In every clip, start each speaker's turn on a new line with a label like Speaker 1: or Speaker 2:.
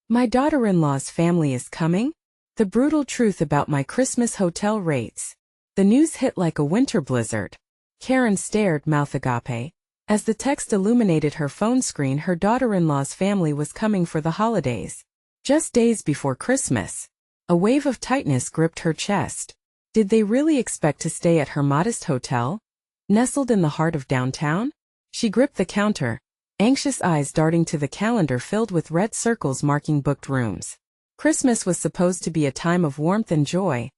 Speaker 1: My daughter-in-law's family is coming? The brutal truth about my Christmas hotel rates. The news hit like a winter blizzard. Karen stared, mouth agape. As the text illuminated her phone screen, her daughter-in-law's family was coming for the holidays. Just days before Christmas. A wave of tightness gripped her chest. Did they really expect to stay at her modest hotel, nestled in the heart of downtown? She gripped the counter, anxious eyes darting to the calendar filled with red circles marking booked rooms. Christmas was supposed to be a time of warmth and joy,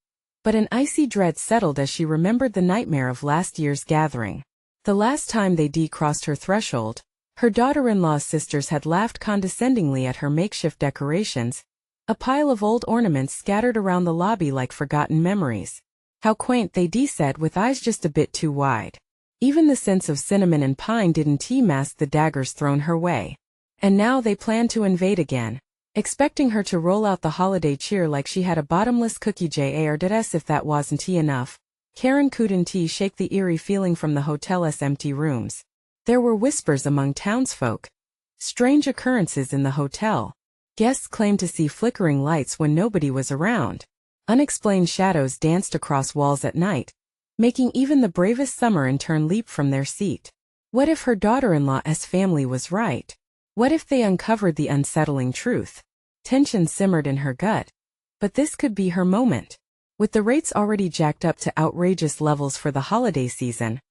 Speaker 1: but an icy dread settled as she remembered the nightmare of last year's gathering. The last time they crossed her threshold, her daughter-in-law's sisters had laughed condescendingly at her makeshift decorations, a pile of old ornaments scattered around the lobby like forgotten memories. How quaint, they said with eyes just a bit too wide. Even the scents of cinnamon and pine didn't mask the daggers thrown her way. And now they planned to invade again, expecting her to roll out the holiday cheer like she had a bottomless cookie jar. If that wasn't enough, Karen couldn't shake the eerie feeling from the hotel's empty rooms. There were whispers among townsfolk. Strange occurrences in the hotel. Guests claimed to see flickering lights when nobody was around. Unexplained shadows danced across walls at night, making even the bravest summer intern leap from their seat. What if her daughter-in-law's family was right? What if they uncovered the unsettling truth? Tension simmered in her gut. But this could be her moment. With the rates already jacked up to outrageous levels for the holiday season,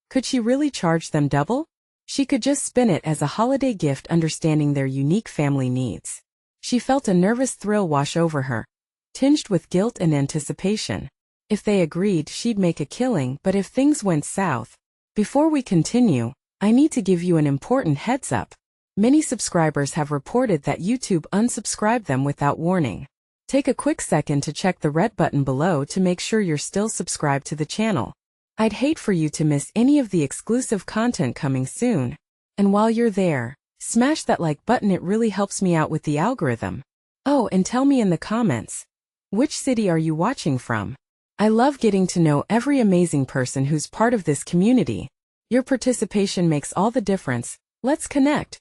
Speaker 1: could she really charge them double? She could just spin it as a holiday gift, understanding their unique family needs. She felt a nervous thrill wash over her, tinged with guilt and anticipation. If they agreed, she'd make a killing, but if things went south... Before we continue, I need to give you an important heads up. Many subscribers have reported that YouTube unsubscribed them without warning. Take a quick second to check the red button below to make sure you're still subscribed to the channel. I'd hate for you to miss any of the exclusive content coming soon. And while you're there, smash that like button, it really helps me out with the algorithm. Oh, and tell me in the comments, which city are you watching from? I love getting to know every amazing person who's part of this community. Your participation makes all the difference. Let's connect.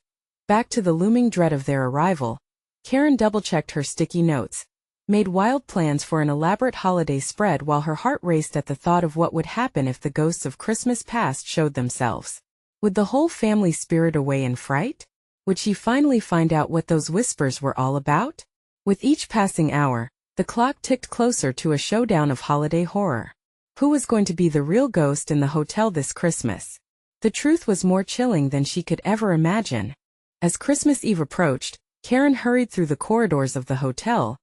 Speaker 1: Back to the looming dread of their arrival, Karen double-checked her sticky notes, made wild plans for an elaborate holiday spread while her heart raced at the thought of what would happen if the ghosts of Christmas past showed themselves. Would the whole family spirit away in fright? Would she finally find out what those whispers were all about? With each passing hour, the clock ticked closer to a showdown of holiday horror. Who was going to be the real ghost in the hotel this Christmas? The truth was more chilling than she could ever imagine. As Christmas Eve approached, Karen hurried through the corridors of the hotel,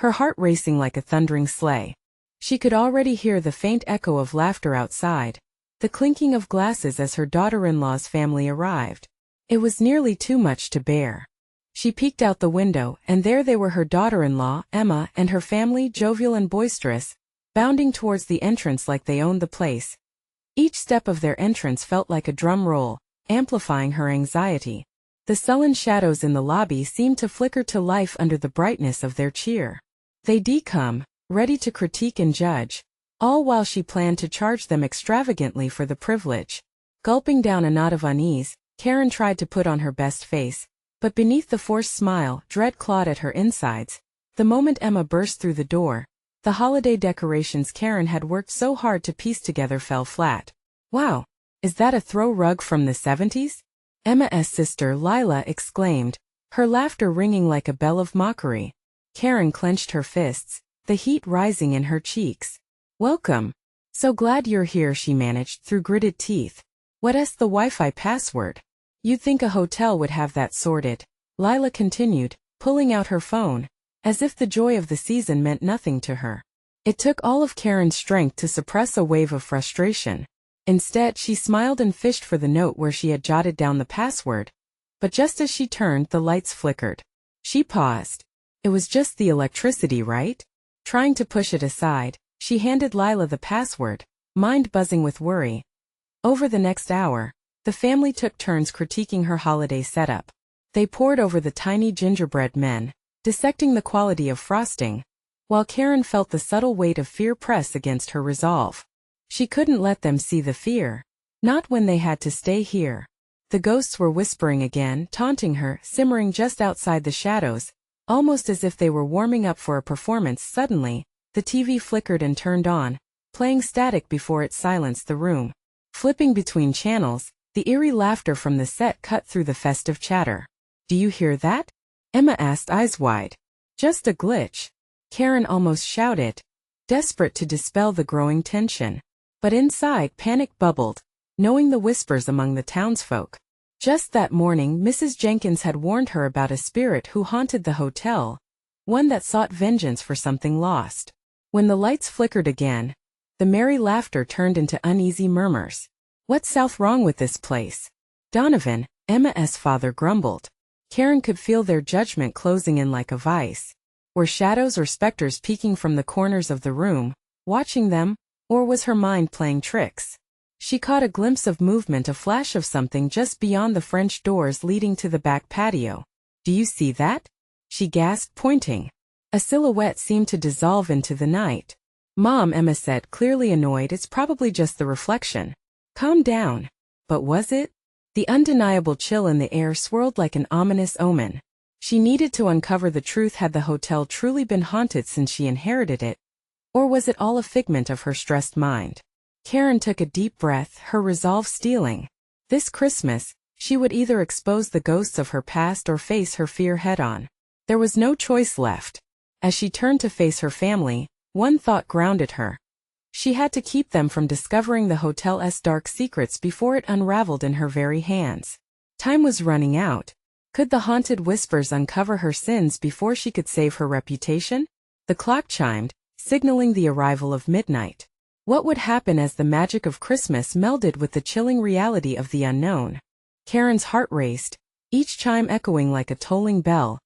Speaker 1: her heart racing like a thundering sleigh. She could already hear the faint echo of laughter outside, the clinking of glasses as her daughter-in-law's family arrived. It was nearly too much to bear. She peeked out the window, and there they were, her daughter-in-law, Emma, and her family, jovial and boisterous, bounding towards the entrance like they owned the place. Each step of their entrance felt like a drum roll, amplifying her anxiety. The sullen shadows in the lobby seemed to flicker to life under the brightness of their cheer. They'd come, ready to critique and judge, all while she planned to charge them extravagantly for the privilege. Gulping down a knot of unease, Karen tried to put on her best face, but beneath the forced smile, dread clawed at her insides. The moment Emma burst through the door, the holiday decorations Karen had worked so hard to piece together fell flat. Wow, is that a throw rug from the 70s? Emma's sister Lila exclaimed, her laughter ringing like a bell of mockery. Karen clenched her fists, the heat rising in her cheeks. Welcome. So glad you're here, she managed through gritted teeth. What's the Wi-Fi password? You'd think a hotel would have that sorted, Lila continued, pulling out her phone, as if the joy of the season meant nothing to her. It took all of Karen's strength to suppress a wave of frustration. Instead, she smiled and fished for the note where she had jotted down the password. But just as she turned, the lights flickered. She paused. It was just the electricity, right? Trying to push it aside, she handed Lila the password, mind buzzing with worry. Over the next hour, the family took turns critiquing her holiday setup. They pored over the tiny gingerbread men, dissecting the quality of frosting, while Karen felt the subtle weight of fear press against her resolve. She couldn't let them see the fear. Not when they had to stay here. The ghosts were whispering again, taunting her, simmering just outside the shadows, Almost as if they were warming up for a performance. Suddenly, the TV flickered and turned on, playing static before it silenced the room. Flipping between channels, the eerie laughter from the set cut through the festive chatter. "Do you hear that?" Emma asked, eyes wide. "Just a glitch," Karen almost shouted, desperate to dispel the growing tension. But inside, panic bubbled, knowing the whispers among the townsfolk. Just that morning, Mrs. Jenkins had warned her about a spirit who haunted the hotel, one that sought vengeance for something lost. When the lights flickered again, the merry laughter turned into uneasy murmurs. "What's south wrong with this place?" Donovan, Emma's father, grumbled. Karen could feel their judgment closing in like a vice. Were shadows or specters peeking from the corners of the room, watching them, or was her mind playing tricks? She caught a glimpse of movement, a flash of something just beyond the French doors leading to the back patio. "Do you see that?" she gasped, pointing. A silhouette seemed to dissolve into the night. "Mom," Emma said, clearly annoyed, "it's probably just the reflection." "Calm down." But was it? The undeniable chill in the air swirled like an ominous omen. She needed to uncover the truth. Had the hotel truly been haunted since she inherited it? Or was it all a figment of her stressed mind? Karen took a deep breath, her resolve steeling. This Christmas, she would either expose the ghosts of her past or face her fear head-on. There was no choice left. As she turned to face her family, one thought grounded her. She had to keep them from discovering the hotel's dark secrets before it unraveled in her very hands. Time was running out. Could the haunted whispers uncover her sins before she could save her reputation? The clock chimed, signaling the arrival of midnight. What would happen as the magic of Christmas melded with the chilling reality of the unknown? Karen's heart raced, each chime echoing like a tolling bell,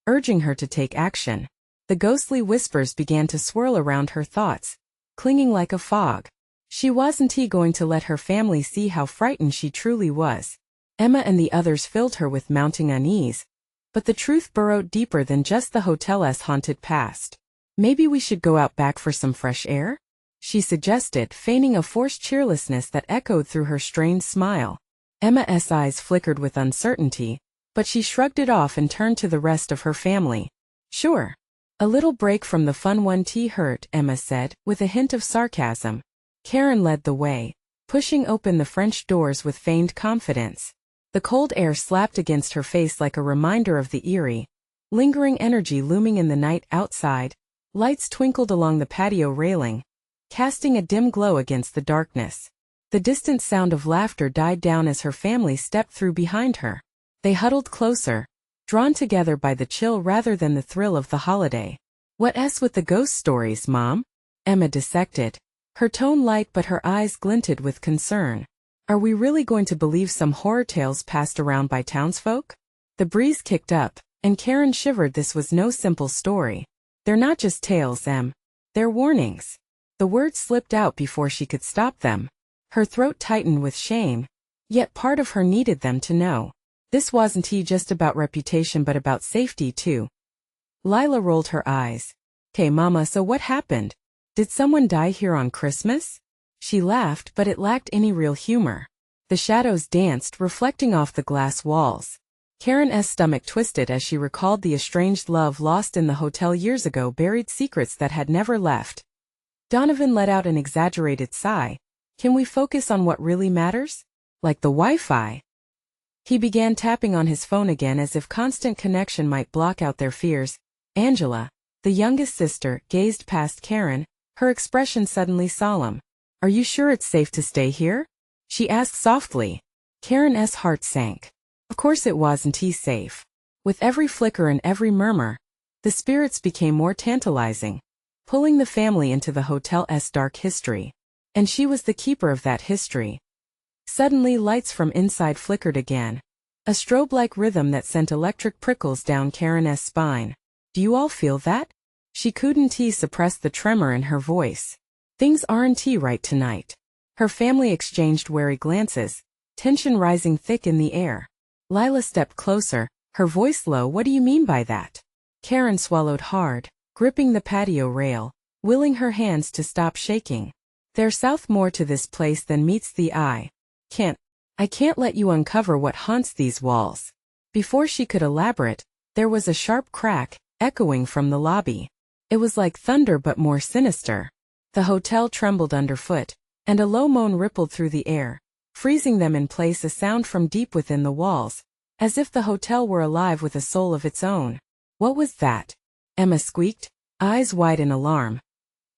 Speaker 1: urging her to take action. The ghostly whispers began to swirl around her thoughts, clinging like a fog. She wasn't going to let her family see how frightened she truly was. Emma and the others filled her with mounting unease, but the truth burrowed deeper than just the hotel's haunted past. "Maybe we should go out back for some fresh air?" she suggested, feigning a forced cheerlessness that echoed through her strained smile. Emma's eyes flickered with uncertainty, but she shrugged it off and turned to the rest of her family. "Sure. A little break from the fun won't hurt," Emma said, with a hint of sarcasm. Karen led the way, pushing open the French doors with feigned confidence. The cold air slapped against her face like a reminder of the eerie, lingering energy looming in the night outside. Lights twinkled along the patio railing, casting a dim glow against the darkness. The distant sound of laughter died down as her family stepped through behind her. They huddled closer, drawn together by the chill rather than the thrill of the holiday. "What's with the ghost stories, Mom?" Emma dissected, her tone light but her eyes glinted with concern. "Are we really going to believe some horror tales passed around by townsfolk?" The breeze kicked up, and Karen shivered. This was no simple story. "They're not just tales, Em. They're warnings." The words slipped out before she could stop them. Her throat tightened with shame, yet part of her needed them to know. This wasn't just about reputation but about safety too. Lila rolled her eyes. "Okay, Mama, so what happened? Did someone die here on Christmas?" She laughed, but it lacked any real humor. The shadows danced, reflecting off the glass walls. Karen's stomach twisted as she recalled the estranged love lost in the hotel years ago, buried secrets that had never left. Donovan let out an exaggerated sigh. "Can we focus on what really matters? Like the Wi-Fi?" He began tapping on his phone again as if constant connection might block out their fears. Angela, the youngest sister, gazed past Karen, her expression suddenly solemn. "Are you sure it's safe to stay here?" she asked softly. Karen's heart sank. Of course it wasn't safe. With every flicker and every murmur, the spirits became more tantalizing, pulling the family into the hotel's dark history. And she was the keeper of that history. Suddenly lights from inside flickered again, a strobe-like rhythm that sent electric prickles down Karen's spine. "Do you all feel that?" She couldn't suppress the tremor in her voice. "Things aren't right tonight." Her family exchanged wary glances, tension rising thick in the air. Lila stepped closer, her voice low. "What do you mean by that?" Karen swallowed hard, gripping the patio rail, willing her hands to stop shaking. "There's south more to this place than meets the eye. I can't let you uncover what haunts these walls." Before she could elaborate, there was a sharp crack, echoing from the lobby. It was like thunder but more sinister. The hotel trembled underfoot, and a low moan rippled through the air, freezing them in place, a sound from deep within the walls, as if the hotel were alive with a soul of its own. What was that? Emma squeaked, eyes wide in alarm.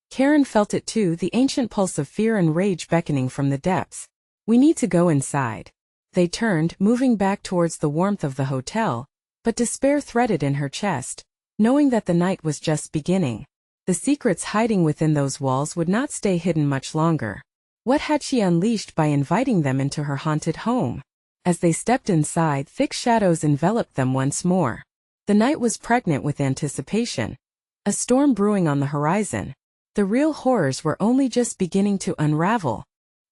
Speaker 1: Karen felt it too, the ancient pulse of fear and rage beckoning from the depths. We need to go inside. They turned, moving back towards the warmth of the hotel, but despair threaded in her chest, knowing that the night was just beginning. The secrets hiding within those walls would not stay hidden much longer. What had she unleashed by inviting them into her haunted home? As they stepped inside, thick shadows enveloped them once more. The night was pregnant with anticipation. A storm brewing on the horizon. The real horrors were only just beginning to unravel.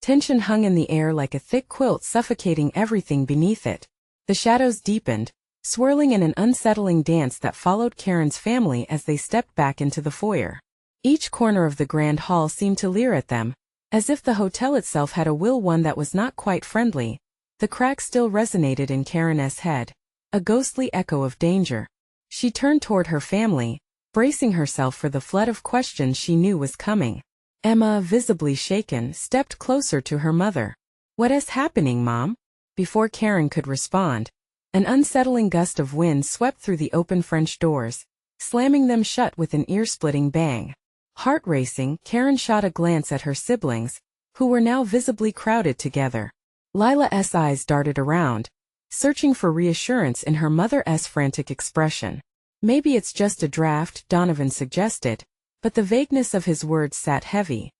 Speaker 1: Tension hung in the air like a thick quilt, suffocating everything beneath it. The shadows deepened, swirling in an unsettling dance that followed Karen's family as they stepped back into the foyer. Each corner of the grand hall seemed to leer at them, as if the hotel itself had a will, one that was not quite friendly. The crack still resonated in Karen's head, a ghostly echo of danger. She turned toward her family, bracing herself for the flood of questions she knew was coming. Emma, visibly shaken, stepped closer to her mother. "What is happening, Mom?" Before Karen could respond, an unsettling gust of wind swept through the open French doors, slamming them shut with an ear-splitting bang. Heart racing, Karen shot a glance at her siblings, who were now visibly crowded together. Lila's eyes darted around, searching for reassurance in her mother's frantic expression. "Maybe it's just a draft," Donovan suggested, but the vagueness of his words sat heavy.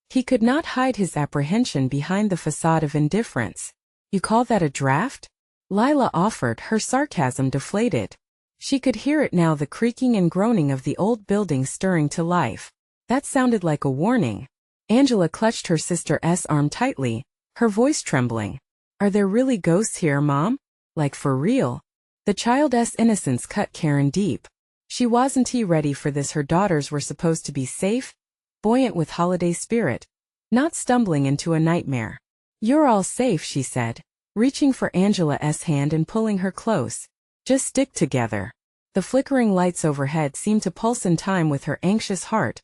Speaker 1: He could not hide his apprehension behind the facade of indifference. "You call that a draft?" Lila offered, her sarcasm deflated. She could hear it now, the creaking and groaning of the old building stirring to life. That sounded like a warning. Angela clutched her sister's arm tightly, her voice trembling. "Are there really ghosts here, Mom? Like for real?" The child's innocence cut Karen deep. She wasn't ready for this. Her daughters were supposed to be safe, buoyant with holiday spirit, not stumbling into a nightmare. "You're all safe," she said, reaching for Angela's hand and pulling her close. "Just stick together." The flickering lights overhead seemed to pulse in time with her anxious heart,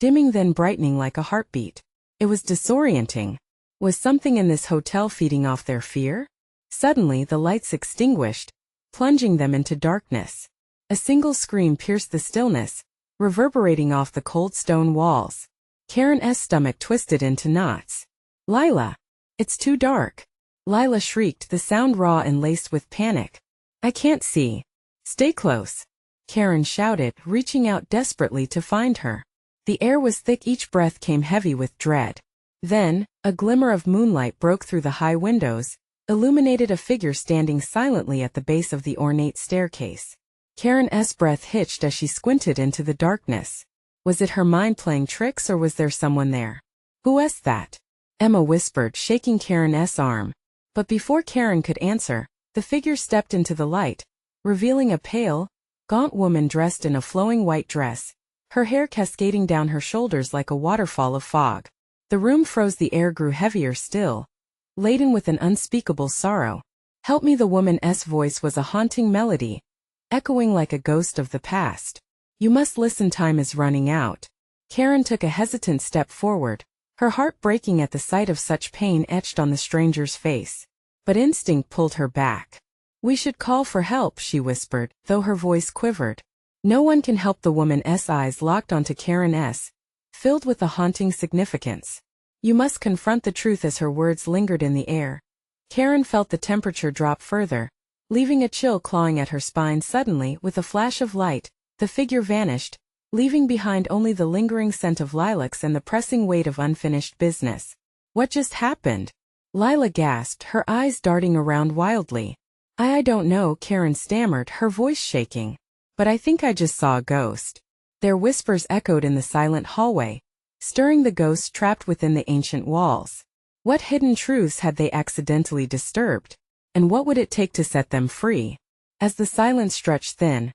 Speaker 1: dimming then brightening like a heartbeat. It was disorienting. Was something in this hotel feeding off their fear? Suddenly the lights extinguished, plunging them into darkness. A single scream pierced the stillness, reverberating off the cold stone walls. Karen's stomach twisted into knots. "Lila! It's too dark!" Lila shrieked, the sound raw and laced with panic. "I can't see." "Stay close," Karen shouted, reaching out desperately to find her. The air was thick, each breath came heavy with dread. Then, a glimmer of moonlight broke through the high windows, illuminated a figure standing silently at the base of the ornate staircase. Karen's breath hitched as she squinted into the darkness. Was it her mind playing tricks, or was there someone there? "Who is that?" Emma whispered, shaking Karen's arm. But before Karen could answer, the figure stepped into the light, revealing a pale, gaunt woman dressed in a flowing white dress, her hair cascading down her shoulders like a waterfall of fog. The room froze, the air grew heavier still, laden with an unspeakable sorrow. "Help me!" The woman's voice was a haunting melody, echoing like a ghost of the past. "You must listen, time is running out." Karen took a hesitant step forward, her heart breaking at the sight of such pain etched on the stranger's face. But instinct pulled her back. "We should call for help," she whispered, though her voice quivered. "No one can help." The woman's eyes locked onto Karen's, filled with a haunting significance. "You must confront the truth." As her words lingered in the air, Karen felt the temperature drop further, leaving a chill clawing at her spine. Suddenly, with a flash of light, the figure vanished, leaving behind only the lingering scent of lilacs and the pressing weight of unfinished business. "What just happened?" Lila gasped, her eyes darting around wildly. I don't know," Karen stammered, her voice shaking. "But I think I just saw a ghost." Their whispers echoed in the silent hallway, stirring the ghosts trapped within the ancient walls. What hidden truths had they accidentally disturbed? And what would it take to set them free? As the silence stretched thin,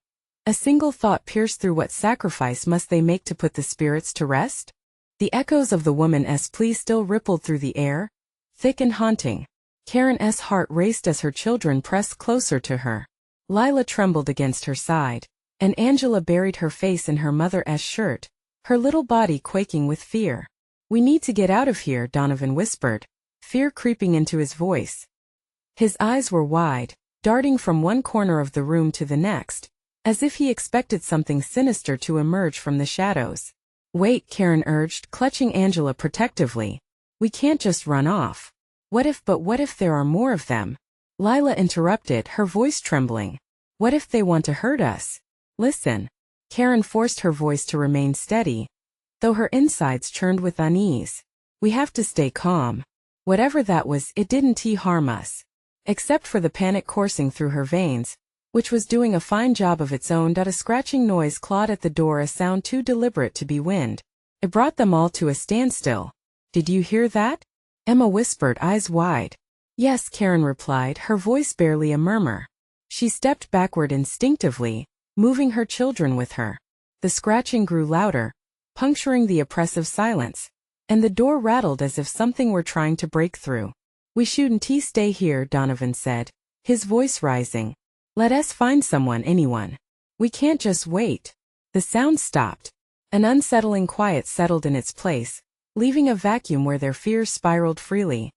Speaker 1: a single thought pierced through. What sacrifice must they make to put the spirits to rest? The echoes of the woman's plea still rippled through the air, thick and haunting. Karen's heart raced as her children pressed closer to her. Lila trembled against her side, and Angela buried her face in her mother's shirt, her little body quaking with fear. "We need to get out of here," Donovan whispered, fear creeping into his voice. His eyes were wide, darting from one corner of the room to the next, as if he expected something sinister to emerge from the shadows. "Wait," Karen urged, clutching Angela protectively. "We can't just run off. What if there are more of them?" Lila interrupted, her voice trembling. "What if they want to hurt us? Listen." Karen forced her voice to remain steady, though her insides churned with unease. "We have to stay calm. Whatever that was, it didn't harm us." Except for the panic coursing through her veins, which was doing a fine job of its own. A scratching noise clawed at the door, a sound too deliberate to be wind. It brought them all to a standstill. "Did you hear that?" Emma whispered, eyes wide. "Yes," Karen replied, her voice barely a murmur. She stepped backward instinctively, moving her children with her. The scratching grew louder, puncturing the oppressive silence, and the door rattled as if something were trying to break through. "We shouldn't stay here," Donovan said, his voice rising. "Let us find someone, anyone. We can't just wait." The sound stopped. An unsettling quiet settled in its place, leaving a vacuum where their fears spiraled freely.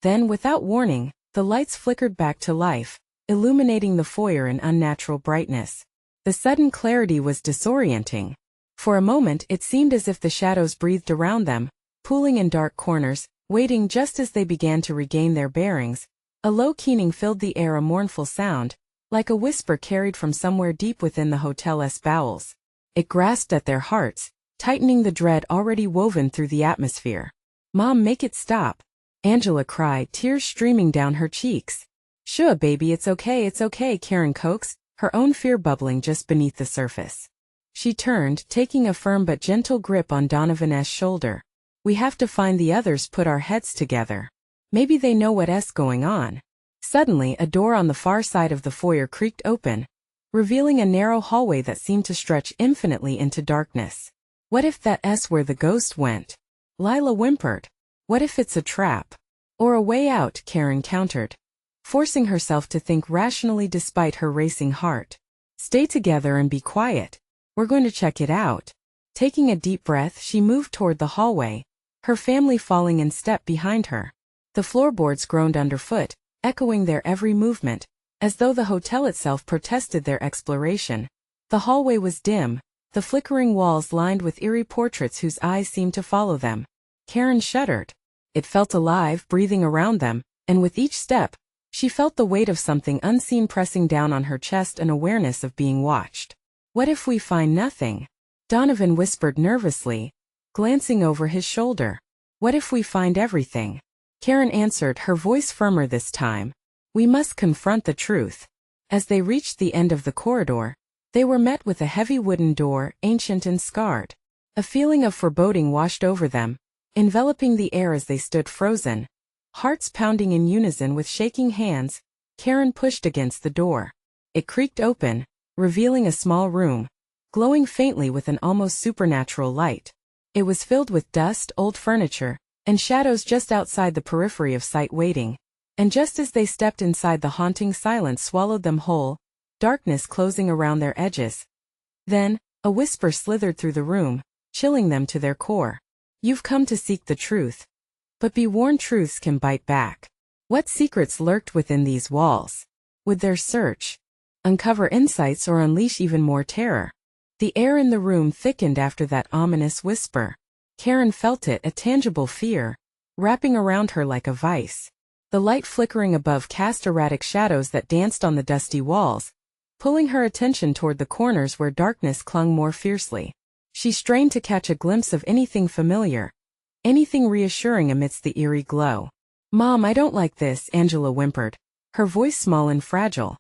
Speaker 1: Then, without warning, the lights flickered back to life, illuminating the foyer in unnatural brightness. The sudden clarity was disorienting. For a moment it seemed as if the shadows breathed around them, pooling in dark corners, waiting just as they began to regain their bearings. A low keening filled the air, a mournful sound, like a whisper carried from somewhere deep within the hotel's bowels. It grasped at their hearts, tightening the dread already woven through the atmosphere. "Mom, make it stop," Angela cried, tears streaming down her cheeks. "Sure, baby, it's okay," Karen coaxed, her own fear bubbling just beneath the surface. She turned, taking a firm but gentle grip on Donovan's shoulder. "We have to find the others, put our heads together. Maybe they know what's going on." Suddenly, a door on the far side of the foyer creaked open, revealing a narrow hallway that seemed to stretch infinitely into darkness. "What if that's where the ghost went?" Lila whimpered. "What if it's a trap? Or a way out?" Karen countered, forcing herself to think rationally despite her racing heart. "Stay together and be quiet. We're going to check it out." Taking a deep breath, she moved toward the hallway, her family falling in step behind her. The floorboards groaned underfoot, echoing their every movement, as though the hotel itself protested their exploration. The hallway was dim, the flickering walls lined with eerie portraits whose eyes seemed to follow them. Karen shuddered. It felt alive, breathing around them, and with each step, she felt the weight of something unseen pressing down on her chest, an awareness of being watched. "What if we find nothing?" Donovan whispered nervously, glancing over his shoulder. "What if we find everything?" Karen answered, her voice firmer this time. "We must confront the truth." As they reached the end of the corridor, they were met with a heavy wooden door, ancient and scarred. A feeling of foreboding washed over them, enveloping the air as they stood frozen. Hearts pounding in unison with shaking hands, Karen pushed against the door. It creaked open, revealing a small room, glowing faintly with an almost supernatural light. It was filled with dust, old furniture, and shadows just outside the periphery of sight, waiting. And just as they stepped inside, the haunting silence swallowed them whole, darkness closing around their edges. Then, a whisper slithered through the room, chilling them to their core. "You've come to seek the truth. But be warned, truths can bite back." What secrets lurked within these walls? Would their search uncover insights or unleash even more terror? The air in the room thickened after that ominous whisper. Karen felt it, a tangible fear, wrapping around her like a vice. The light flickering above cast erratic shadows that danced on the dusty walls, pulling her attention toward the corners where darkness clung more fiercely. She strained to catch a glimpse of anything familiar, anything reassuring amidst the eerie glow. "Mom, I don't like this," Angela whimpered, her voice small and fragile.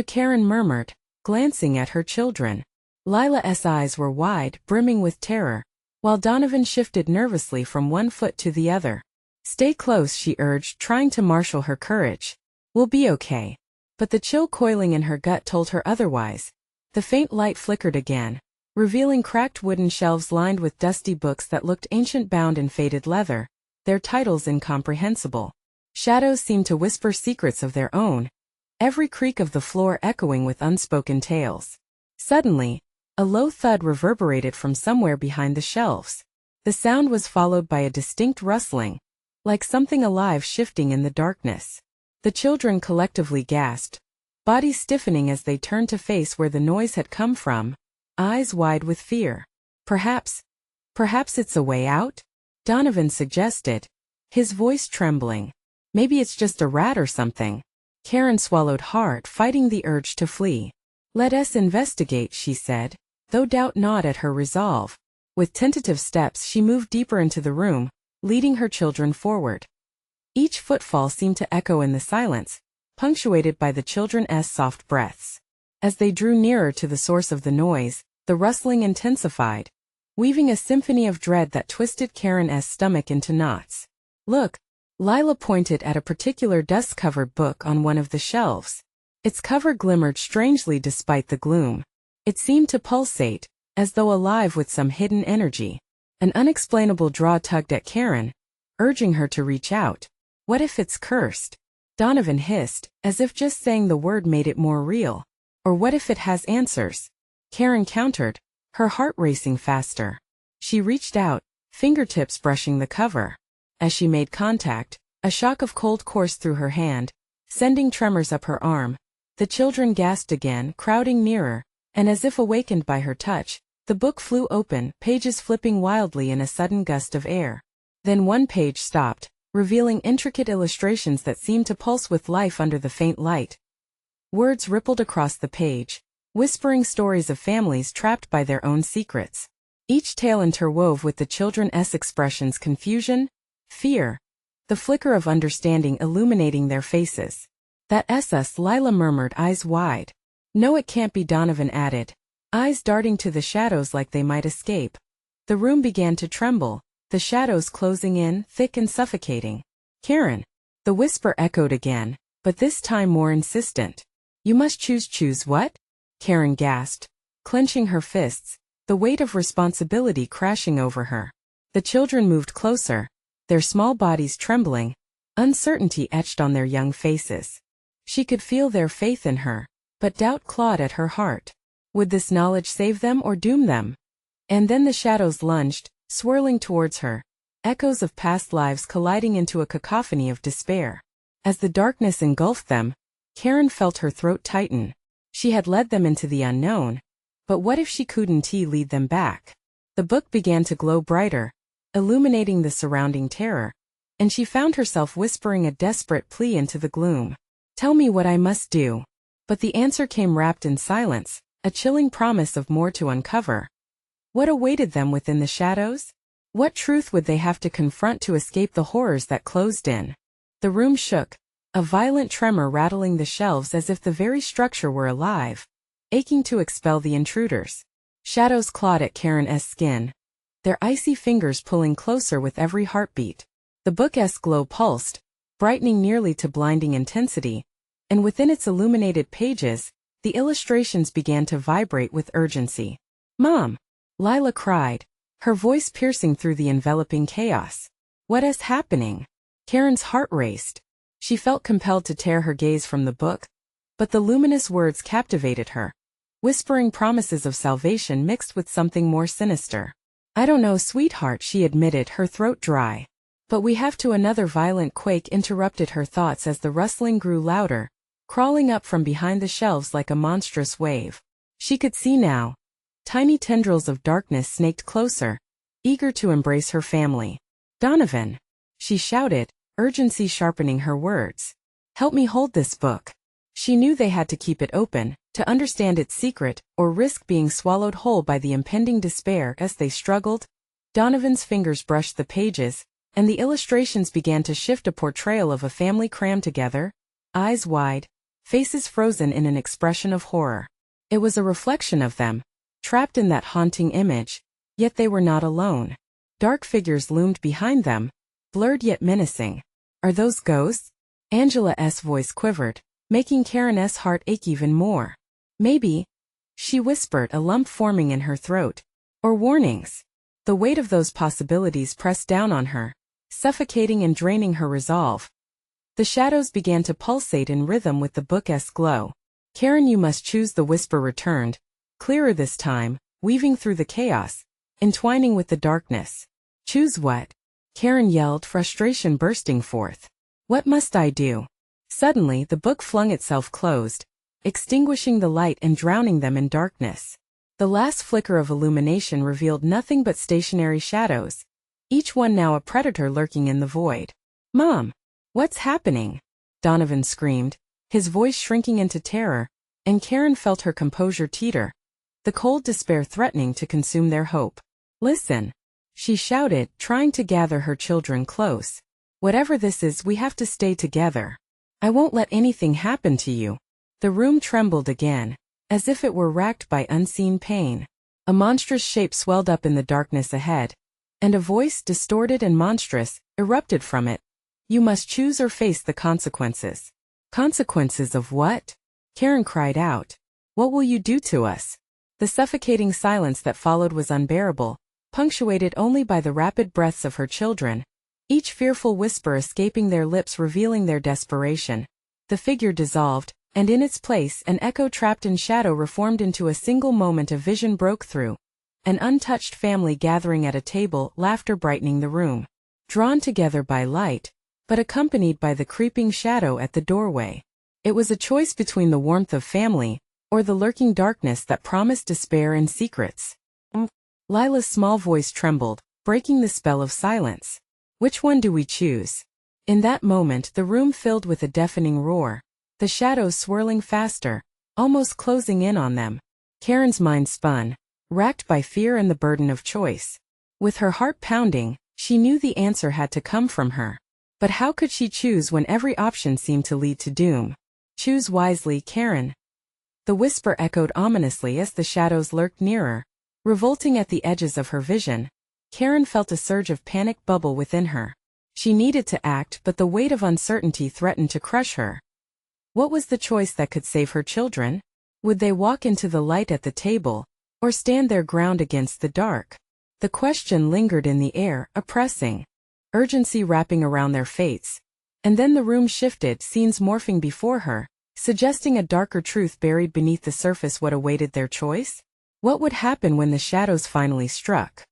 Speaker 1: Karen murmured, glancing at her children. Lila's eyes were wide, brimming with terror, while Donovan shifted nervously from one foot to the other. "Stay close," she urged, trying to marshal her courage. "We'll be okay." But the chill coiling in her gut told her otherwise. The faint light flickered again, revealing cracked wooden shelves lined with dusty books that looked ancient, bound in faded leather, their titles incomprehensible. Shadows seemed to whisper secrets of their own, every creak of the floor echoing with unspoken tales. Suddenly, a low thud reverberated from somewhere behind the shelves. The sound was followed by a distinct rustling, like something alive shifting in the darkness. The children collectively gasped, bodies stiffening as they turned to face where the noise had come from, eyes wide with fear. Perhaps it's a way out? Donovan suggested, his voice trembling. Maybe it's just a rat or something. Karen swallowed hard, fighting the urge to flee. Let us investigate, she said, though doubt gnawed at her resolve. With tentative steps she moved deeper into the room, leading her children forward. Each footfall seemed to echo in the silence, punctuated by the children's soft breaths. As they drew nearer to the source of the noise, the rustling intensified, weaving a symphony of dread that twisted Karen's stomach into knots. Look, Lila pointed at a particular dust-covered book on one of the shelves. Its cover glimmered strangely despite the gloom. It seemed to pulsate, as though alive with some hidden energy. An unexplainable draw tugged at Karen, urging her to reach out. What if it's cursed? Donovan hissed, as if just saying the word made it more real. Or what if it has answers? Karen countered, her heart racing faster. She reached out, fingertips brushing the cover. As she made contact, a shock of cold coursed through her hand, sending tremors up her arm. The children gasped again, crowding nearer, and as if awakened by her touch, the book flew open, pages flipping wildly in a sudden gust of air. Then one page stopped, revealing intricate illustrations that seemed to pulse with life under the faint light. Words rippled across the page, whispering stories of families trapped by their own secrets. Each tale interwove with the children's expressions: confusion, fear, the flicker of understanding illuminating their faces. That's us, Lila murmured, eyes wide. No, it can't be, Donovan added, eyes darting to the shadows like they might escape. The room began to tremble, the shadows closing in, thick and suffocating. Karen. The whisper echoed again, but this time more insistent. You must choose. Choose what? Karen gasped, clenching her fists, the weight of responsibility crashing over her. The children moved closer, their small bodies trembling, uncertainty etched on their young faces. She could feel their faith in her, but doubt clawed at her heart. Would this knowledge save them or doom them? And then the shadows lunged, swirling towards her, echoes of past lives colliding into a cacophony of despair. As the darkness engulfed them, Karen felt her throat tighten. She had led them into the unknown, but what if she couldn't lead them back? The book began to glow brighter, illuminating the surrounding terror, and she found herself whispering a desperate plea into the gloom. Tell me what I must do. But the answer came wrapped in silence, a chilling promise of more to uncover. What awaited them within the shadows? What truth would they have to confront to escape the horrors that closed in? The room shook, a violent tremor rattling the shelves as if the very structure were alive, aching to expel the intruders. Shadows clawed at Karen's skin, their icy fingers pulling closer with every heartbeat. The book's glow pulsed, brightening nearly to blinding intensity, and within its illuminated pages, the illustrations began to vibrate with urgency. Mom! Lila cried, her voice piercing through the enveloping chaos. What is happening? Karen's heart raced. She felt compelled to tear her gaze from the book, but the luminous words captivated her, whispering promises of salvation mixed with something more sinister. I don't know, sweetheart, she admitted, her throat dry. But we have to. Another violent quake interrupted her thoughts as the rustling grew louder, crawling up from behind the shelves like a monstrous wave. She could see now. Tiny tendrils of darkness snaked closer, eager to embrace her family. Donovan! She shouted, urgency sharpening her words. Help me hold this book. She knew they had to keep it open, to understand its secret, or risk being swallowed whole by the impending despair. As they struggled, Donovan's fingers brushed the pages, and the illustrations began to shift, a portrayal of a family crammed together, eyes wide, faces frozen in an expression of horror. It was a reflection of them, trapped in that haunting image, yet they were not alone. Dark figures loomed behind them, blurred yet menacing. Are those ghosts? Angela's voice quivered, making Karen's heart ache even more. Maybe, she whispered, a lump forming in her throat. Or warnings. The weight of those possibilities pressed down on her, suffocating and draining her resolve. The shadows began to pulsate in rhythm with the book's glow. Karen, you must choose, the whisper returned, clearer this time, weaving through the chaos, entwining with the darkness. Choose what? Karen yelled, frustration bursting forth. What must I do? Suddenly, the book flung itself closed, extinguishing the light and drowning them in darkness. The last flicker of illumination revealed nothing but stationary shadows, each one now a predator lurking in the void. Mom! What's happening? Donovan screamed, his voice shrinking into terror, and Karen felt her composure teeter, the cold despair threatening to consume their hope. Listen! She shouted, trying to gather her children close. Whatever this is, we have to stay together. I won't let anything happen to you. The room trembled again, as if it were racked by unseen pain. A monstrous shape swelled up in the darkness ahead, and a voice, distorted and monstrous, erupted from it. You must choose or face the consequences. Consequences of what? Karen cried out. What will you do to us? The suffocating silence that followed was unbearable, punctuated only by the rapid breaths of her children, each fearful whisper escaping their lips revealing their desperation. The figure dissolved, and in its place an echo trapped in shadow reformed into a single moment of vision broke through. An untouched family gathering at a table, laughter brightening the room. Drawn together by light, but accompanied by the creeping shadow at the doorway. It was a choice between the warmth of family, or the lurking darkness that promised despair and secrets. Lila's small voice trembled, breaking the spell of silence. Which one do we choose? In that moment the room filled with a deafening roar, the shadows swirling faster, almost closing in on them. Karen's mind spun, racked by fear and the burden of choice. With her heart pounding, she knew the answer had to come from her. But how could she choose when every option seemed to lead to doom? Choose wisely, Karen. The whisper echoed ominously as the shadows lurked nearer, revolting at the edges of her vision. Karen felt a surge of panic bubble within her. She needed to act, but the weight of uncertainty threatened to crush her. What was the choice that could save her children? Would they walk into the light at the table, or stand their ground against the dark? The question lingered in the air, oppressing, urgency wrapping around their fates. And then the room shifted, scenes morphing before her, suggesting a darker truth buried beneath the surface. What awaited their choice? What would happen when the shadows finally struck?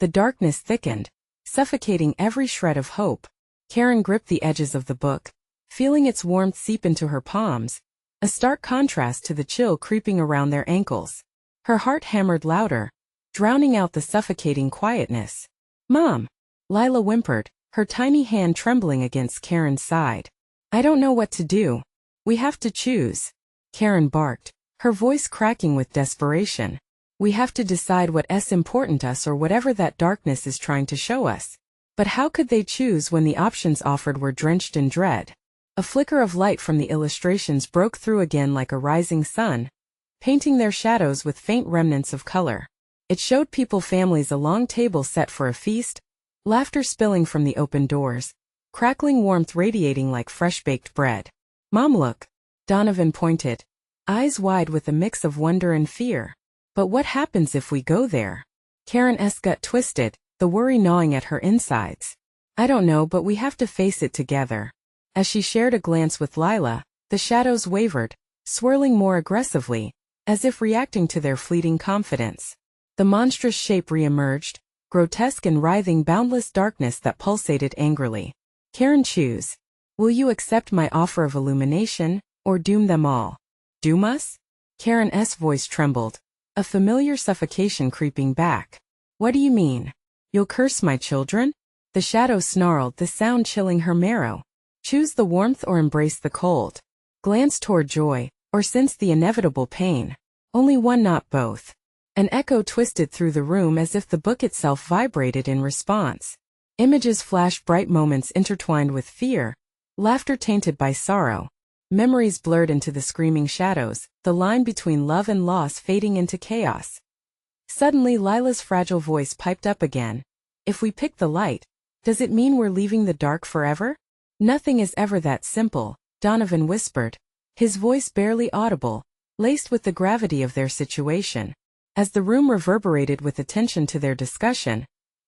Speaker 1: The darkness thickened, suffocating every shred of hope. Karen gripped the edges of the book, feeling its warmth seep into her palms, a stark contrast to the chill creeping around their ankles. Her heart hammered louder, drowning out the suffocating quietness. Mom! Lila whimpered, her tiny hand trembling against Karen's side. I don't know what to do. We have to choose. Karen barked, her voice cracking with desperation. We have to decide what's important to us or whatever that darkness is trying to show us. But how could they choose when the options offered were drenched in dread? A flicker of light from the illustrations broke through again like a rising sun, painting their shadows with faint remnants of color. It showed families a long table set for a feast, laughter spilling from the open doors, crackling warmth radiating like fresh-baked bread. Mom, look! Donovan pointed, eyes wide with a mix of wonder and fear. But what happens if we go there? Karen's gut twisted, the worry gnawing at her insides. I don't know, but we have to face it together. As she shared a glance with Lila, the shadows wavered, swirling more aggressively, as if reacting to their fleeting confidence. The monstrous shape re-emerged, grotesque and writhing, boundless darkness that pulsated angrily. Karen, choose. Will you accept my offer of illumination, or doom them all? Doom us? Karen's voice trembled, a familiar suffocation creeping back. What do you mean? You'll curse my children? The shadow snarled, the sound chilling her marrow. Choose the warmth or embrace the cold. Glance toward joy, or sense the inevitable pain. Only one, not both. An echo twisted through the room as if the book itself vibrated in response. Images flashed, bright moments intertwined with fear, laughter tainted by sorrow. Memories blurred into the screaming shadows, the line between love and loss fading into chaos. Suddenly Lila's fragile voice piped up again. If we pick the light, does it mean we're leaving the dark forever? Nothing is ever that simple, Donovan whispered, his voice barely audible, laced with the gravity of their situation. As the room reverberated with attention to their discussion,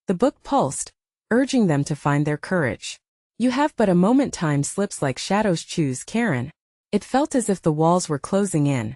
Speaker 1: the book pulsed, urging them to find their courage. You have but a moment. Time slips like shadows. Choose, Karen. It felt as if the walls were closing in,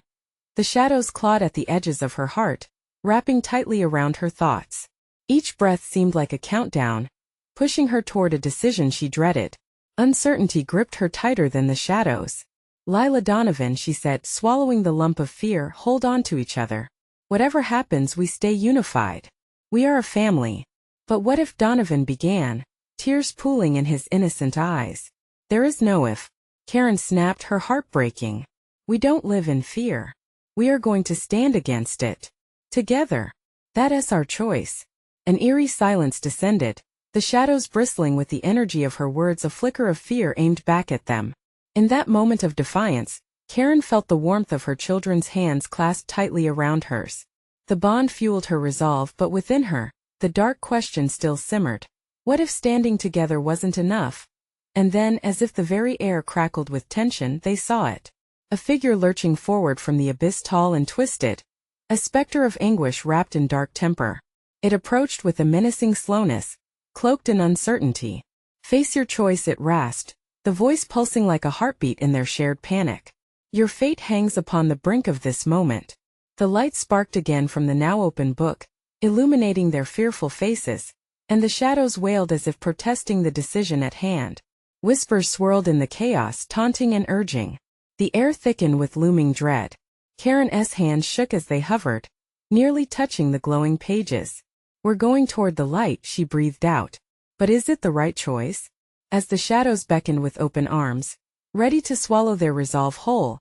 Speaker 1: The shadows clawed at the edges of her heart, wrapping tightly around her thoughts. Each breath seemed like a countdown, pushing her toward a decision she dreaded. Uncertainty gripped her tighter than the shadows. "Lila Donovan," she said, swallowing the lump of fear, "hold on to each other. Whatever happens, we stay unified. We are a family." "But what if?" Donovan began, tears pooling in his innocent eyes. "There is no if," Karen snapped, her heart breaking. "We don't live in fear. We are going to stand against it. Together. That is our choice." An eerie silence descended, the shadows bristling with the energy of her words, a flicker of fear aimed back at them. In that moment of defiance, Karen felt the warmth of her children's hands clasped tightly around hers. The bond fueled her resolve, but within her, the dark question still simmered. What if standing together wasn't enough? And then, as if the very air crackled with tension, they saw it. A figure lurching forward from the abyss, tall and twisted. A specter of anguish wrapped in dark temper. It approached with a menacing slowness, cloaked in uncertainty. "Face your choice," it rasped, the voice pulsing like a heartbeat in their shared panic. "Your fate hangs upon the brink of this moment." The light sparked again from the now open book, illuminating their fearful faces, and the shadows wailed as if protesting the decision at hand. Whispers swirled in the chaos, taunting and urging. The air thickened with looming dread. Karen's hands shook as they hovered, nearly touching the glowing pages. "We're going toward the light," she breathed out. "But is it the right choice?" As the shadows beckoned with open arms, ready to swallow their resolve whole,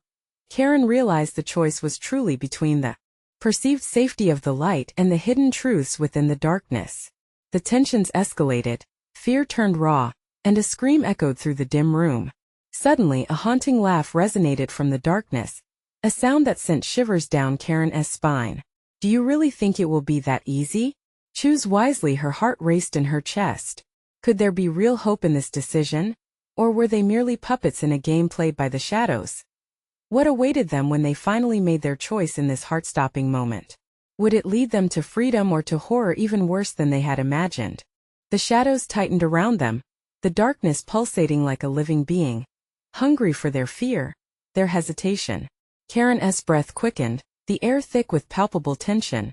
Speaker 1: Karen realized the choice was truly between the perceived safety of the light and the hidden truths within the darkness. The tensions escalated, fear turned raw, and a scream echoed through the dim room. Suddenly, a haunting laugh resonated from the darkness, a sound that sent shivers down Karen's spine. "Do you really think it will be that easy? Choose wisely." Her heart raced in her chest. Could there be real hope in this decision? Or were they merely puppets in a game played by the shadows? What awaited them when they finally made their choice in this heart-stopping moment? Would it lead them to freedom or to horror even worse than they had imagined? The shadows tightened around them, the darkness pulsating like a living being, hungry for their fear, their hesitation. Karen's breath quickened, the air thick with palpable tension.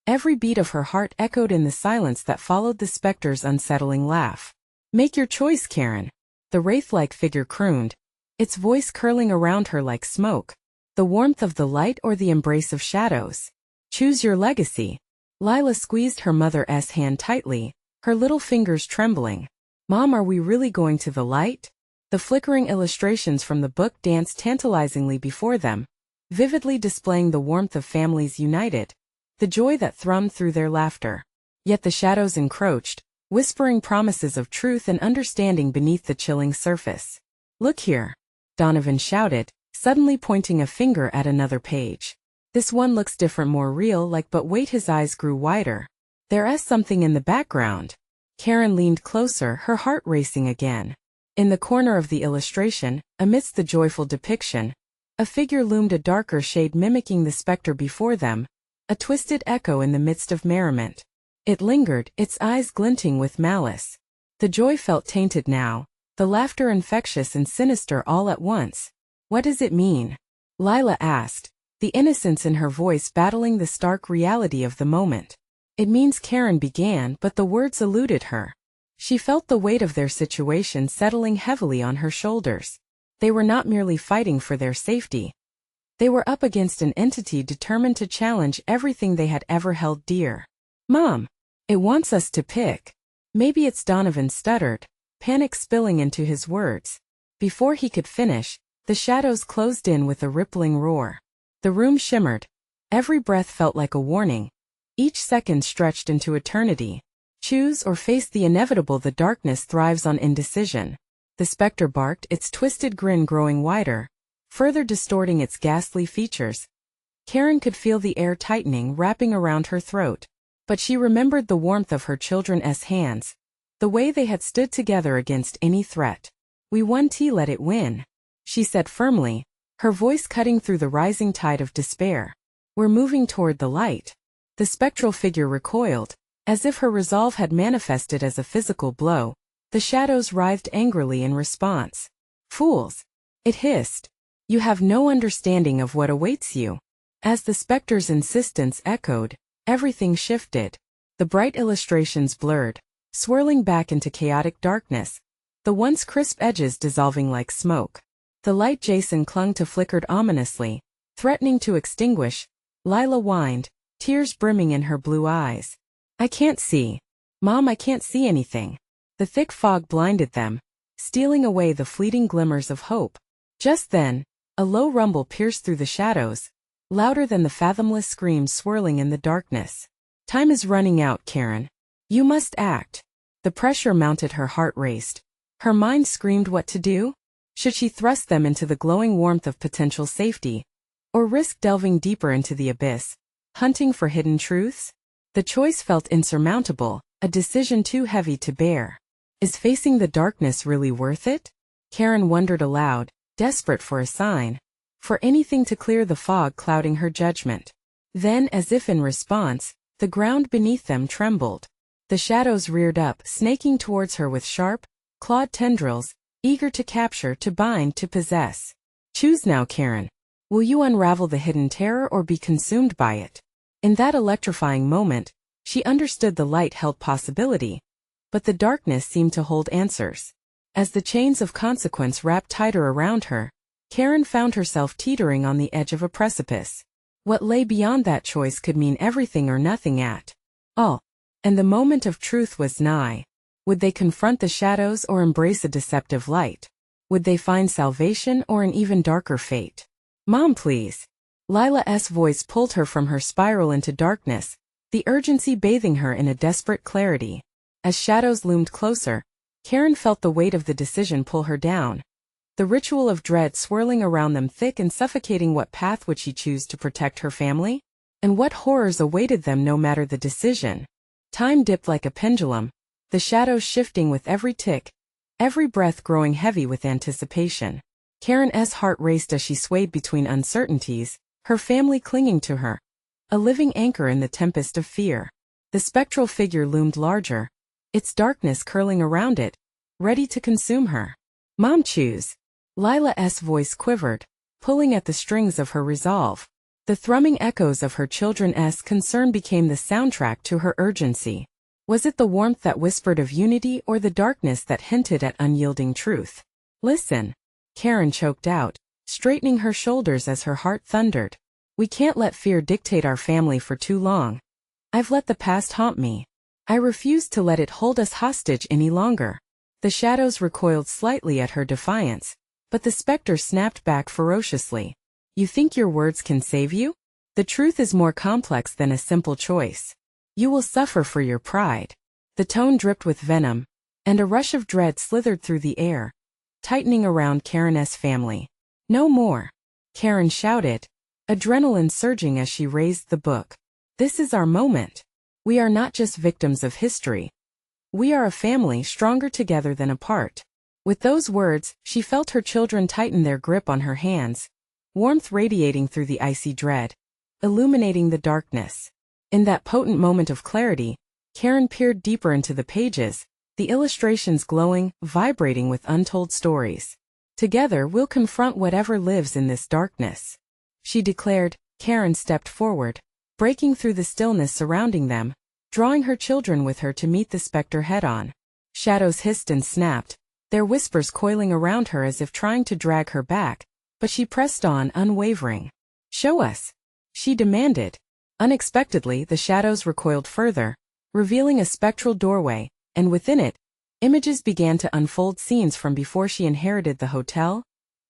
Speaker 1: Every beat of her heart echoed in the silence that followed the specter's unsettling laugh. "Make your choice, Karen," the wraith-like figure crooned, its voice curling around her like smoke. "The warmth of the light or the embrace of shadows? Choose your legacy." Lila squeezed her mother's hand tightly, her little fingers trembling. "Mom, are we really going to the light?" The flickering illustrations from the book danced tantalizingly before them, vividly displaying the warmth of families united, the joy that thrummed through their laughter. Yet the shadows encroached, whispering promises of truth and understanding beneath the chilling surface. "Look here," Donovan shouted, suddenly pointing a finger at another page. "This one looks different, more real, like." But wait, his eyes grew wider. "There's something in the background." Karen leaned closer, her heart racing again. In the corner of the illustration, amidst the joyful depiction, a figure loomed, a darker shade mimicking the specter before them, a twisted echo in the midst of merriment. It lingered, its eyes glinting with malice. The joy felt tainted now, the laughter infectious and sinister all at once. "What does it mean?" Lila asked, the innocence in her voice battling the stark reality of the moment. "It means," Karen began, but the words eluded her. She felt the weight of their situation settling heavily on her shoulders. They were not merely fighting for their safety. They were up against an entity determined to challenge everything they had ever held dear. "Mom, it wants us to pick." "Maybe it's," Donovan stuttered, panic spilling into his words. Before he could finish, the shadows closed in with a rippling roar. The room shimmered. Every breath felt like a warning. Each second stretched into eternity. "Choose or face the inevitable." The darkness thrives on indecision. The specter barked, its twisted grin growing wider, further distorting its ghastly features. Karen could feel the air tightening, wrapping around her throat. But she remembered the warmth of her children's hands, the way they had stood together against any threat. "We won, let it win," she said firmly, her voice cutting through the rising tide of despair. "We're moving toward the light." The spectral figure recoiled, as if her resolve had manifested as a physical blow. The shadows writhed angrily in response. "Fools!" it hissed. "You have no understanding of what awaits you." As the specter's insistence echoed, everything shifted. The bright illustrations blurred, swirling back into chaotic darkness, the once crisp edges dissolving like smoke. The light Jason clung to flickered ominously, threatening to extinguish. Lila whined, tears brimming in her blue eyes. I can't see. Mom, I can't see anything. The thick fog blinded them, stealing away the fleeting glimmers of hope. Just then, a low rumble pierced through the shadows, louder than the fathomless screams swirling in the darkness. Time is running out, Karen. You must act. The pressure mounted, her heart raced. Her mind screamed what to do. Should she thrust them into the glowing warmth of potential safety, or risk delving deeper into the abyss, hunting for hidden truths? The choice felt insurmountable, a decision too heavy to bear. Is facing the darkness really worth it? Karen wondered aloud, desperate for a sign, for anything to clear the fog clouding her judgment. Then, as if in response, the ground beneath them trembled. The shadows reared up, snaking towards her with sharp, clawed tendrils, eager to capture, to bind, to possess. Choose now, Karen. Will you unravel the hidden terror or be consumed by it? In that electrifying moment, she understood the light held possibility, but the darkness seemed to hold answers. As the chains of consequence wrapped tighter around her, Karen found herself teetering on the edge of a precipice. What lay beyond that choice could mean everything or nothing at all, and the moment of truth was nigh. Would they confront the shadows or embrace a deceptive light? Would they find salvation or an even darker fate? Mom, please. Lila's voice pulled her from her spiral into darkness, the urgency bathing her in a desperate clarity. As shadows loomed closer, Karen felt the weight of the decision pull her down, the ritual of dread swirling around them thick and suffocating. What path would she choose to protect her family? And what horrors awaited them no matter the decision? Time dipped like a pendulum, the shadows shifting with every tick, every breath growing heavy with anticipation. Karen's heart raced as she swayed between uncertainties, her family clinging to her, a living anchor in the tempest of fear. The spectral figure loomed larger, its darkness curling around it, ready to consume her. Mom, choose. Lila's voice quivered, pulling at the strings of her resolve. The thrumming echoes of her children's concern became the soundtrack to her urgency. Was it the warmth that whispered of unity or the darkness that hinted at unyielding truth? Listen. Karen choked out, straightening her shoulders as her heart thundered. We can't let fear dictate our family for too long. I've let the past haunt me. I refuse to let it hold us hostage any longer. The shadows recoiled slightly at her defiance, but the specter snapped back ferociously. You think your words can save you? The truth is more complex than a simple choice. You will suffer for your pride. The tone dripped with venom, and a rush of dread slithered through the air, tightening around Karen's family. No more. Karen shouted, adrenaline surging as she raised the book. This is our moment. We are not just victims of history. We are a family stronger together than apart. With those words, she felt her children tighten their grip on her hands, warmth radiating through the icy dread, illuminating the darkness. In that potent moment of clarity, Karen peered deeper into the pages, the illustrations glowing, vibrating with untold stories. Together we'll confront whatever lives in this darkness, she declared. Karen stepped forward, breaking through the stillness surrounding them, drawing her children with her to meet the specter head-on. Shadows hissed and snapped, their whispers coiling around her as if trying to drag her back, but she pressed on, unwavering. Show us, she demanded. Unexpectedly, the shadows recoiled further, revealing a spectral doorway, and within it, images began to unfold, scenes from before she inherited the hotel,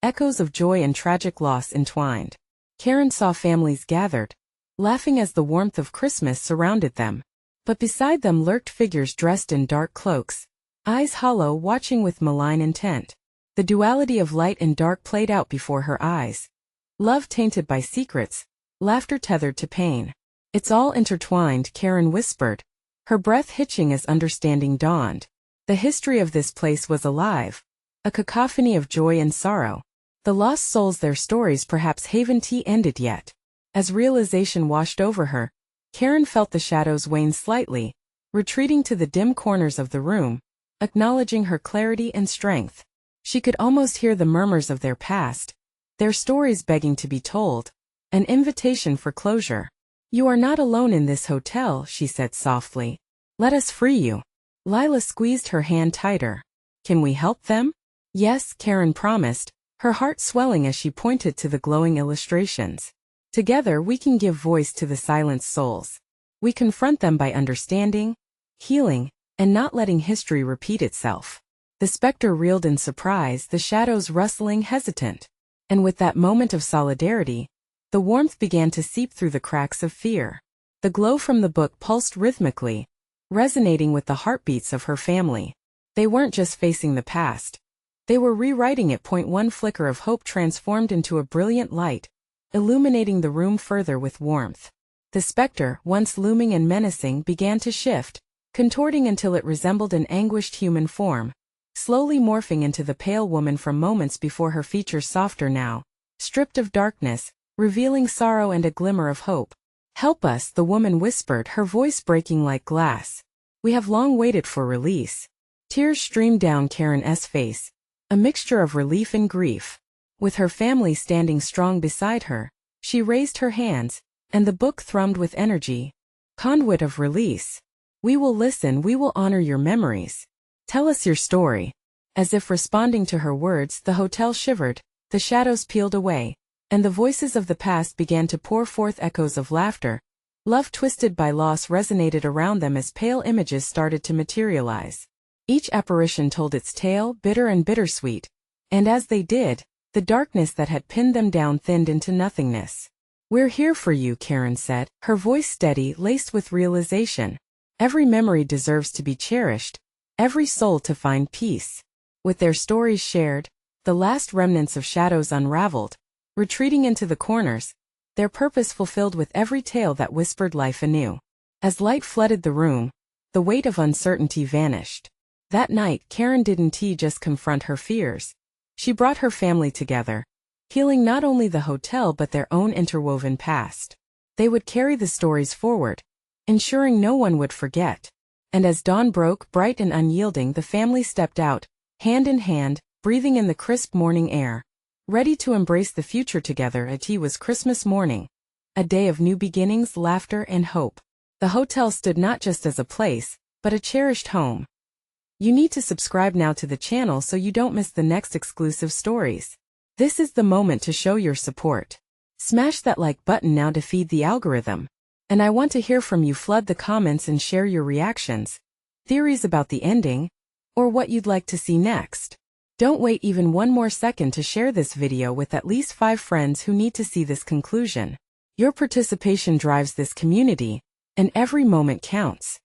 Speaker 1: echoes of joy and tragic loss entwined. Karen saw families gathered, laughing as the warmth of Christmas surrounded them. But beside them lurked figures dressed in dark cloaks, eyes hollow, watching with malign intent. The duality of light and dark played out before her eyes. Love tainted by secrets, laughter tethered to pain. It's all intertwined, Karen whispered, her breath hitching as understanding dawned. The history of this place was alive, a cacophony of joy and sorrow. The lost souls, their stories, perhaps haven't ended yet. As realization washed over her, Karen felt the shadows wane slightly, retreating to the dim corners of the room, acknowledging her clarity and strength. She could almost hear the murmurs of their past, their stories begging to be told, an invitation for closure. "You are not alone in this hotel," she said softly. "Let us free you." Lila squeezed her hand tighter. "Can we help them?" "Yes," Karen promised, her heart swelling as she pointed to the glowing illustrations. "Together we can give voice to the silenced souls. We confront them by understanding, healing, and not letting history repeat itself." The specter reeled in surprise, the shadows rustling hesitant. And with that moment of solidarity, the warmth began to seep through the cracks of fear. The glow from the book pulsed rhythmically, resonating with the heartbeats of her family. They weren't just facing the past. They were rewriting it. One flicker of hope transformed into a brilliant light, illuminating the room further with warmth. The specter, once looming and menacing, began to shift, contorting until it resembled an anguished human form, slowly morphing into the pale woman from moments before, her features softer now, stripped of darkness, revealing sorrow and a glimmer of hope. "Help us," the woman whispered, her voice breaking like glass. "We have long waited for release." Tears streamed down Karen's face, a mixture of relief and grief. With her family standing strong beside her, she raised her hands, and the book thrummed with energy. "Conduit of release. We will listen, we will honor your memories. Tell us your story." As if responding to her words, the hotel shivered, the shadows peeled away, and the voices of the past began to pour forth. Echoes of laughter, love twisted by loss, resonated around them as pale images started to materialize. Each apparition told its tale, bitter and bittersweet, and as they did, the darkness that had pinned them down thinned into nothingness. "We're here for you," Karen said, her voice steady, laced with realization. "Every memory deserves to be cherished, every soul to find peace." With their stories shared, the last remnants of shadows unraveled, retreating into the corners, their purpose fulfilled with every tale that whispered life anew. As light flooded the room, the weight of uncertainty vanished. That night, Karen didn't just confront her fears. She brought her family together, healing not only the hotel but their own interwoven past. They would carry the stories forward, ensuring no one would forget. And as dawn broke, bright and unyielding, the family stepped out, hand in hand, breathing in the crisp morning air, ready to embrace the future together. It was Christmas morning, a day of new beginnings, laughter, and hope. The hotel stood not just as a place, but a cherished home. You need to subscribe now to the channel so you don't miss the next exclusive stories. This is the moment to show your support. Smash that like button now to feed the algorithm. And I want to hear from you. Flood the comments and share your reactions, theories about the ending, or what you'd like to see next. Don't wait even one more second to share this video with at least 5 friends who need to see this conclusion. Your participation drives this community, and every moment counts.